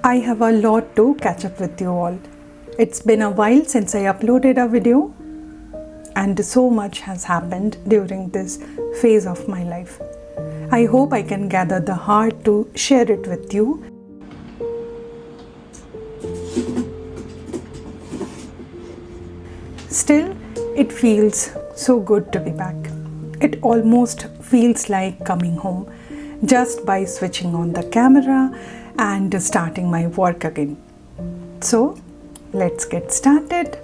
I have a lot to catch up with you all. It's been a while since I uploaded a video, and so much has happened during this phase of my life. I hope I can gather the heart to share it with you. Still, it feels so good to be back. It almost feels like coming home just by switching on the camera and starting my work again. So, let's get started.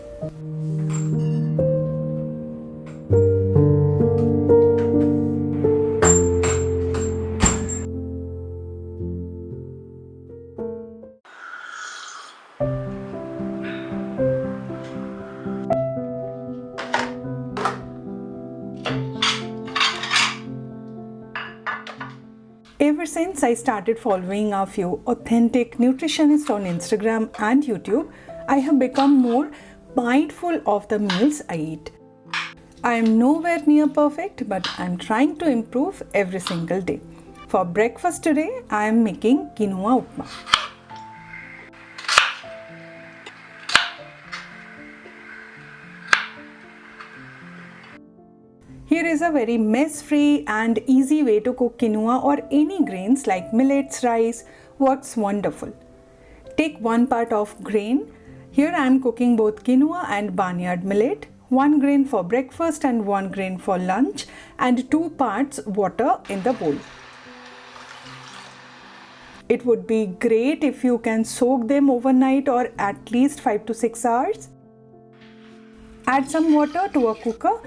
Ever since I started following a few authentic nutritionists on Instagram and YouTube, I have become more mindful of the meals I eat. I am nowhere near perfect, but I am trying to improve every single day. For breakfast today, I am making quinoa upma. Here is a very mess-free and easy way to cook quinoa or any grains like millets, rice, works wonderful. Take 1 part of grain. Here I am cooking both quinoa and barnyard millet. 1 grain for breakfast and 1 grain for lunch, and 2 parts water in the bowl. It would be great if you can soak them overnight or at least 5 to 6 hours. Add some water to a cooker.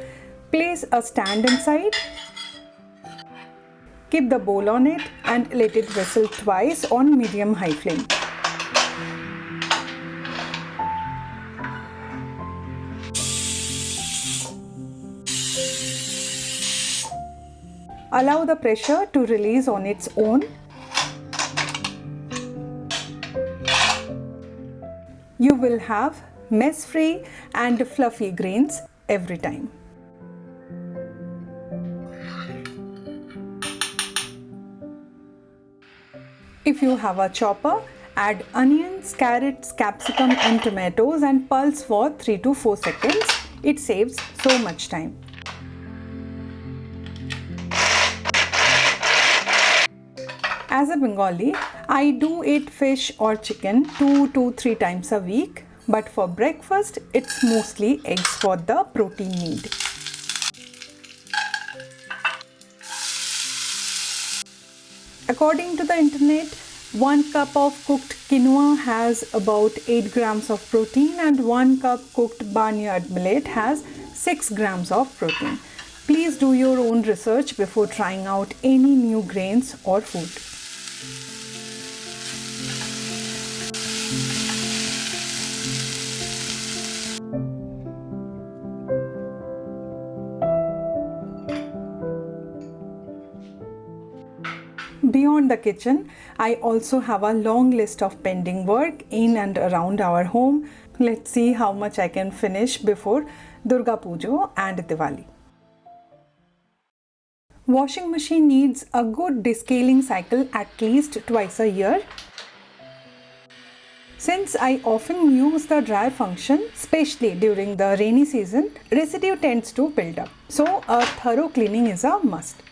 Place a stand inside. Keep the bowl on it and let it whistle twice on medium-high flame. Allow the pressure to release on its own. You will have mess-free and fluffy grains every time. If you have a chopper, add onions, carrots, capsicum and tomatoes and pulse for 3 to 4 seconds. It saves so much time. As a Bengali, I do eat fish or chicken 2 to 3 times a week, but for breakfast, it's mostly eggs for the protein need. According to the internet, 1 cup of cooked quinoa has about 8 grams of protein and 1 cup cooked barnyard millet has 6 grams of protein. Please do your own research before trying out any new grains or food. Beyond the kitchen, I also have a long list of pending work in and around our home. Let's see how much I can finish before Durga Puja and Diwali. Washing machine needs a good descaling cycle at least twice a year. Since I often use the dryer function, especially during the rainy season, residue tends to build up. So a thorough cleaning is a must.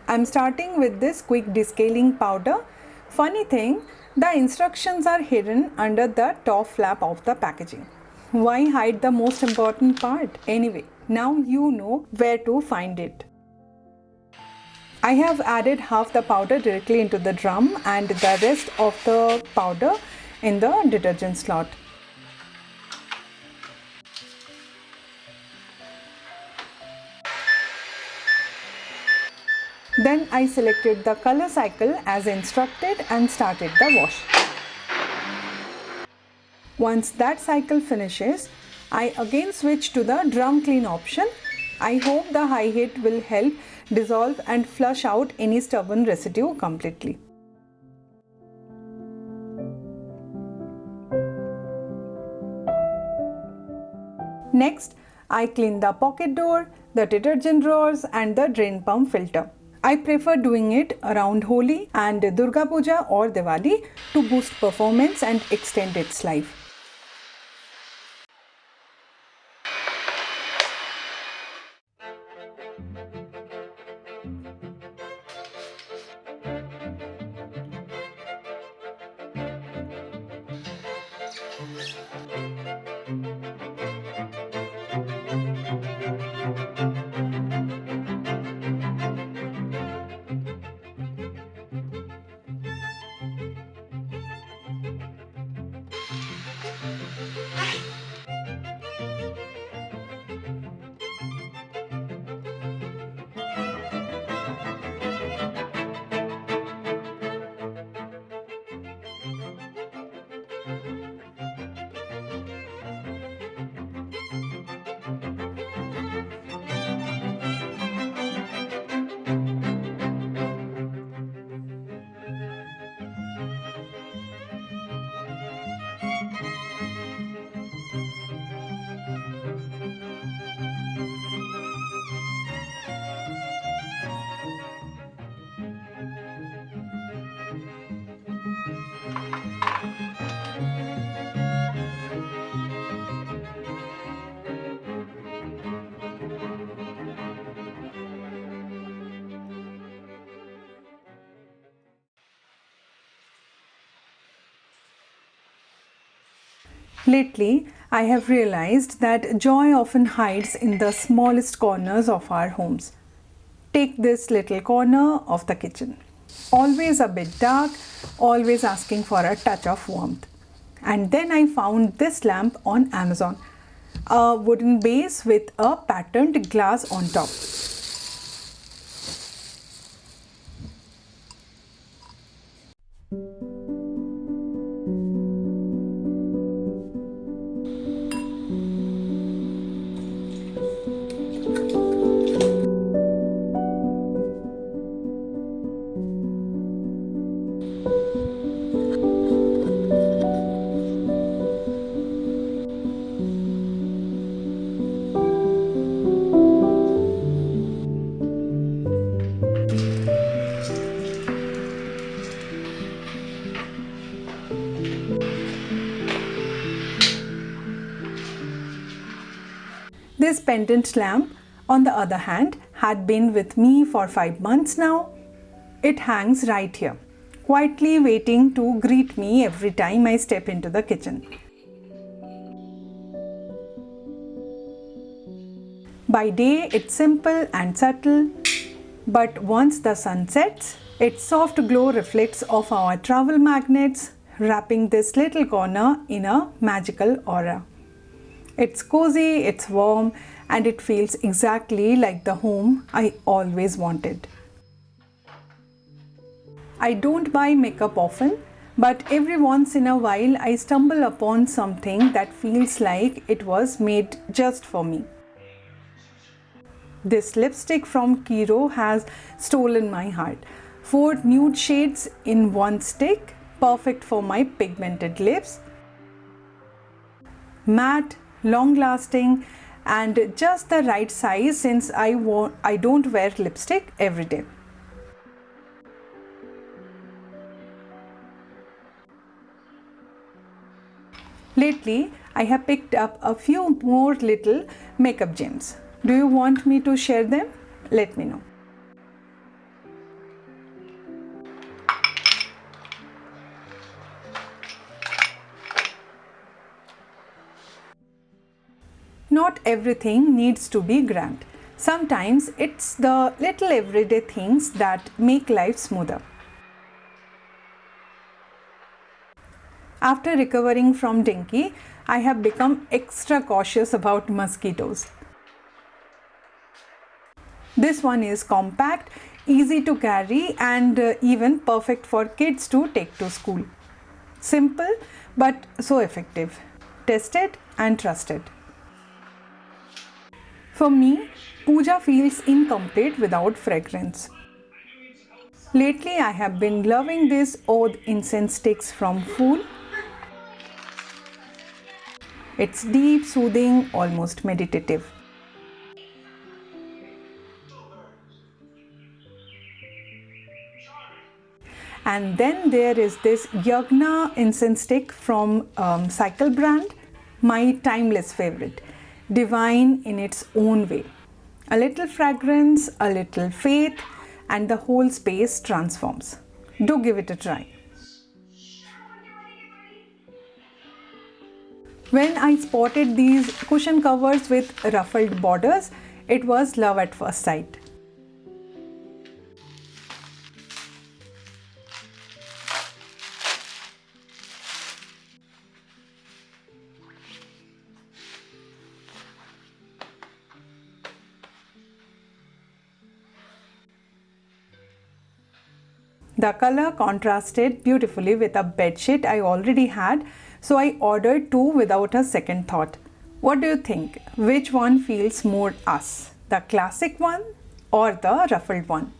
I'm starting with this quick descaling powder. Funny thing, the instructions are hidden under the top flap of the packaging. Why hide the most important part? Anyway, now you know where to find it. I have added half the powder directly into the drum and the rest of the powder in the detergent slot. Then I selected the color cycle as instructed and started the wash. Once that cycle finishes, I again switch to the drum clean option. I hope the high heat will help dissolve and flush out any stubborn residue completely. Next, I clean the pocket door, the detergent drawers and the drain pump filter. I prefer doing it around Holi and Durga Puja or Diwali to boost performance and extend its life. Lately, I have realized that joy often hides in the smallest corners of our homes. Take this little corner of the kitchen. Always a bit dark, always asking for a touch of warmth. And then I found this lamp on Amazon, a wooden base with a patterned glass on top. This pendant lamp, on the other hand, had been with me for 5 months now. It hangs right here, quietly waiting to greet me every time I step into the kitchen. By day, it's simple and subtle, but once the sun sets, its soft glow reflects off our travel magnets, wrapping this little corner in a magical aura. It's cozy, it's warm, and it feels exactly like the home I always wanted. I don't buy makeup often, but every once in a while I stumble upon something that feels like it was made just for me. This lipstick from Quinoa has stolen my heart. 4 nude shades in one stick, perfect for my pigmented lips. Matte, long lasting, and just the right size since I don't wear lipstick every day. Lately, I have picked up a few more little makeup gems. Do you want me to share them? Let me know. Not everything needs to be grand. Sometimes it's the little everyday things that make life smoother. After recovering from dengue, I have become extra cautious about mosquitoes. This one is compact, easy to carry, and even perfect for kids to take to school. Simple but so effective. Tested and trusted. For me, puja feels incomplete without fragrance. Lately, I have been loving these oud incense sticks from Fool. It's deep, soothing, almost meditative. And then there is this Yagna incense stick from Cycle brand, my timeless favorite, divine in its own way. A little fragrance, a little faith, and the whole space transforms. Do give it a try. When I spotted these cushion covers with ruffled borders, it was love at first sight. The color contrasted beautifully with a bedsheet I already had, so I ordered two without a second thought. What do you think? Which one feels more us? The classic one or the ruffled one?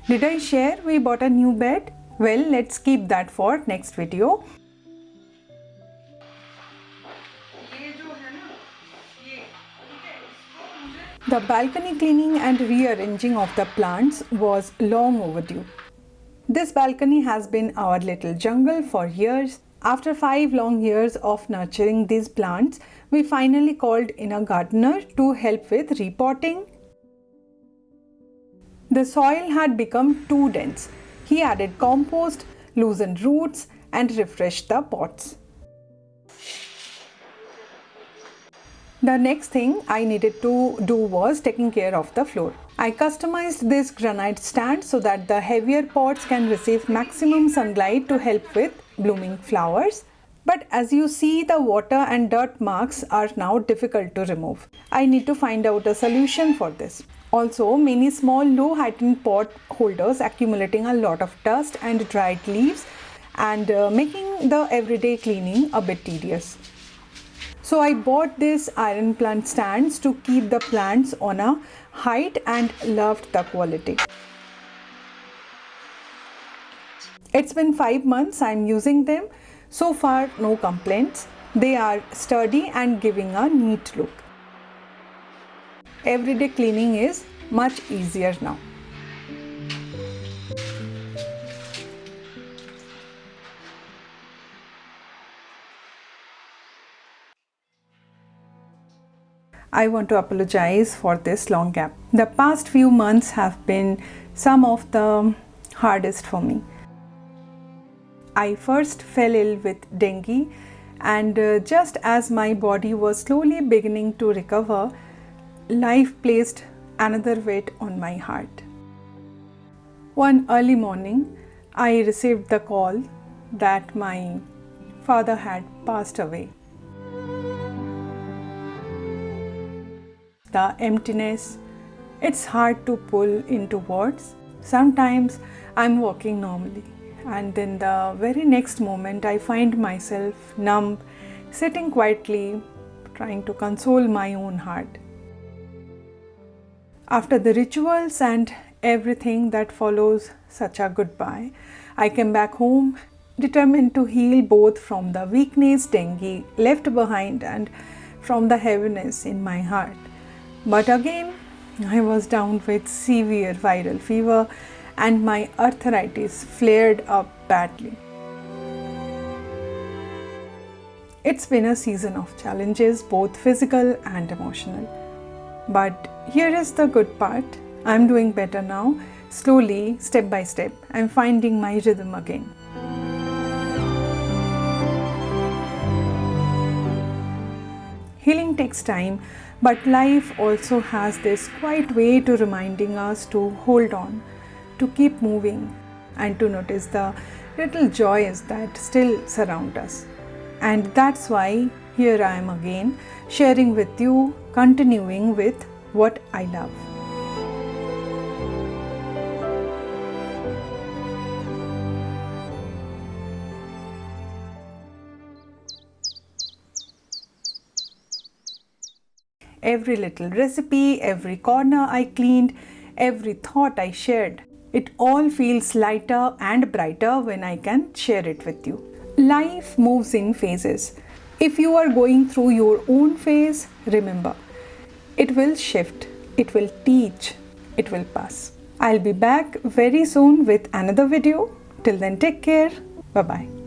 Did I share we bought a new bed? Well, let's keep that for next video. The balcony cleaning and rearranging of the plants was long overdue. This balcony has been our little jungle for years. After 5 long years of nurturing these plants, we finally called in a gardener to help with repotting. The soil had become too dense. He added compost, loosened roots, and refreshed the pots. The next thing I needed to do was taking care of the floor. I customized this granite stand so that the heavier pots can receive maximum sunlight to help with blooming flowers. But as you see, the water and dirt marks are now difficult to remove. I need to find out a solution for this. Also, many small low-heightened pot holders accumulating a lot of dust and dried leaves and making the everyday cleaning a bit tedious. So I bought this iron plant stands to keep the plants on a height and loved the quality. It's been 5 months I'm using them. So far, no complaints. They are sturdy and giving a neat look. Everyday cleaning is much easier now. I want to apologize for this long gap. The past few months have been some of the hardest for me. I first fell ill with dengue, and just as my body was slowly beginning to recover, life placed another weight on my heart. One early morning, I received the call that my father had passed away. The emptiness, it's hard to pull into words. Sometimes I'm walking normally, and then the very next moment I find myself numb, sitting quietly, trying to console my own heart. After the rituals and everything that follows such a goodbye, I came back home, determined to heal both from the weakness dengue left behind and from the heaviness in my heart. But again, I was down with severe viral fever and my arthritis flared up badly. It's been a season of challenges, both physical and emotional. But here is the good part. I'm doing better now. Slowly, step by step, I'm finding my rhythm again. Healing takes time, but life also has this quiet way to reminding us to hold on, to keep moving, and to notice the little joys that still surround us. And that's why here I am again, sharing with you, continuing with what I love. Every little recipe, every corner I cleaned, every thought I shared, it all feels lighter and brighter when I can share it with you. Life moves in phases. If you are going through your own phase, remember, it will shift, it will teach, it will pass. I'll be back very soon with another video. Till then, take care. Bye-bye.